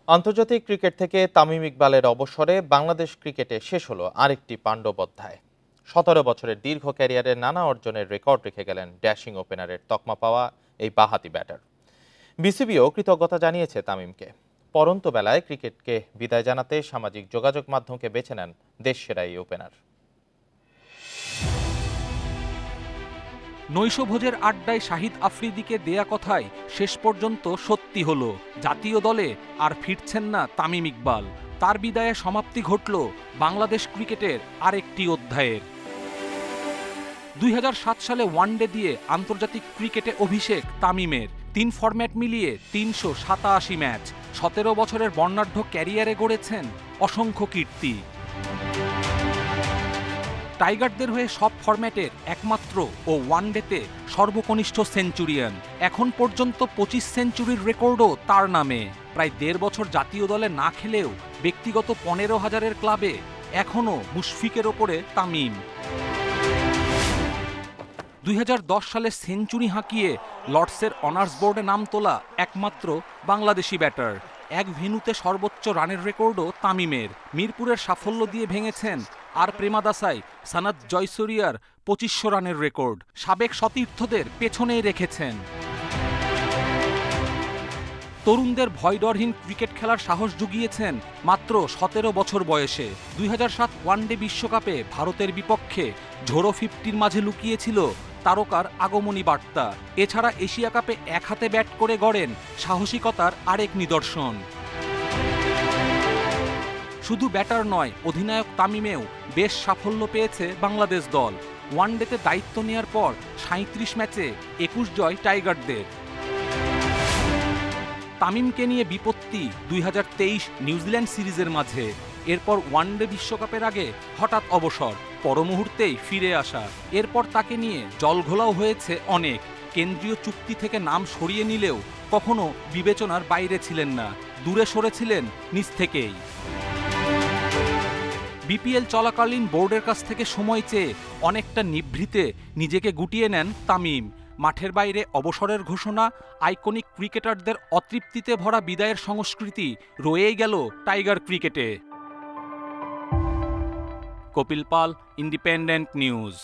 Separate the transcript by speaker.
Speaker 1: আন্তর্জাতিক ক্রিকেট থেকে তামিম ইকবালের অবসরে বাংলাদেশ ক্রিকেটে শেষ হলো আরেকটি পাণ্ডব অধ্যায়। ১৭ বছরের দীর্ঘ ক্যারিয়ারে নানা অর্জনের রেকর্ড রেখে গেলেন ড্যাশিং ওপেনারের তকমা পাওয়া এই বাঁহাতি ব্যাটার। বিসিবিও কৃতজ্ঞতা জানিয়েছে তামিমকে। পরন্ত বেলায় ক্রিকেটকে বিদায় জানাতে সামাজিক যোগাযোগ মাধ্যমকে বেছে নেন দেশসেরা এই ওপেনার।
Speaker 2: নৈশভোজের আড্ডায় শাহিদ আফ্রিদিকে দেয়া কথায় শেষ পর্যন্ত সত্যি হলো। জাতীয় দলে আর ফিরছেন না তামিম ইকবাল। তার বিদায়ে সমাপ্তি ঘটল বাংলাদেশ ক্রিকেটের আরেকটি অধ্যায়ের। ২০০৭ সালে ওয়ানডে দিয়ে আন্তর্জাতিক ক্রিকেটে অভিষেক তামিমের। ৩ ফরম্যাট মিলিয়ে ৩৮৭ ম্যাচ। ১৭ বছরের বর্ণাঢ্য ক্যারিয়ারে গড়েছেন অসংখ্য কীর্তি। টাইগারদের হয়ে সব ফরম্যাটের একমাত্র ও ওয়ানডেতে সর্বকনিষ্ঠ সেঞ্চুরিয়ান। এখন পর্যন্ত ২৫ সেঞ্চুরির রেকর্ডও তার নামে। প্রায় ১.৫ বছর জাতীয় দলে না খেলেও ব্যক্তিগত ১৫,০০০-এর ক্লাবে এখনও মুশফিকের ওপরে তামিম। ২০১০ সালে সেঞ্চুরি হাঁকিয়ে লর্ডসের অনার্স বোর্ডে নাম তোলা একমাত্র বাংলাদেশি ব্যাটার। এক ভেন্যুতে সর্বোচ্চ রানের রেকর্ডও তামিমের। মিরপুরের সাফল্য দিয়ে ভেঙেছেন আর প্রেমাদাসায় সানাত জয়সুরিয়ার ২৫০০ রানের রেকর্ড। সাবেক সতীর্থদের পেছনেই রেখেছেন। তরুণদের ভয়ডরহীন ক্রিকেট খেলার সাহস জুগিয়েছেন মাত্র ১৭ বছর বয়সে। ২০০৭ ওয়ানডে বিশ্বকাপে ভারতের বিপক্ষে ঝোড়ো ৫০-র মাঝে লুকিয়েছিল তারকার আগমনী বার্তা। এছাড়া এশিয়া কাপে এক হাতে ব্যাট করে গড়েন সাহসিকতার আরেক নিদর্শন। শুধু ব্যাটার নয়, অধিনায়ক তামিমেও বেশ সাফল্য পেয়েছে বাংলাদেশ দল। ওয়ানডেতে দায়িত্ব নেয়ার পর ৩৭ ম্যাচে ২১ জয় টাইগারদের। তামিমকে নিয়ে বিপত্তি ২০২৩ নিউজিল্যান্ড সিরিজের মাঝে। এরপর ওয়ানডে বিশ্বকাপের আগে হঠাৎ অবসর, পর মুহূর্তেই ফিরে আসা। এরপর তাকে নিয়ে জলঘোলাও হয়েছে অনেক। কেন্দ্রীয় চুক্তি থেকে নাম সরিয়ে নিলেও কখনো বিবেচনার বাইরে ছিলেন না, দূরে সরেছিলেন নিজ থেকেই। বিপিএল চলাকালীন বোর্ডের কাছ থেকে সময় চেয়ে অনেকটা নিভৃতে নিজেকে গুটিয়ে নেন তামিম। মাঠের বাইরে অবসরের ঘোষণা, আইকনিক ক্রিকেটারদের অতৃপ্তিতে ভরা বিদায়ের সংস্কৃতি রয়েই গেল টাইগার ক্রিকেটে। কপিল পাল, ইন্ডিপেন্ডেন্ট নিউজ।